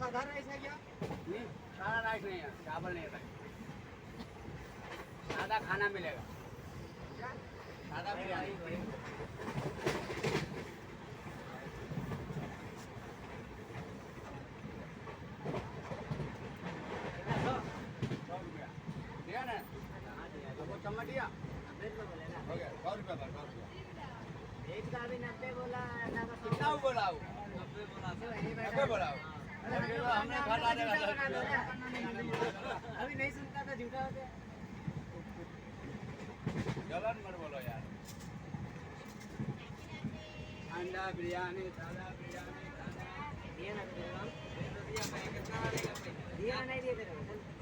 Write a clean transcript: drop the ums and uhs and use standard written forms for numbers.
साधारण राइस है क्या? नहीं, सारा राइस नहीं है, चावल नहीं है, सादा खाना मिलेगा, सादा बिरयानी। दिया ना? आपको चम्मच दिया? हो गया, 100 रुपया था, 100 रुपया। एक का भी 90 बोला, कितना बोला वो? 90 बोला वो? हमने घर लाने वाला। अभी नहीं सुनता था, झूठा हो गया। जलन मत बोलो यार। अंडा बिरयानी, सादा बिरयानी, दिया ना तेरे को? कितना दिया नहीं दिया तेरे को?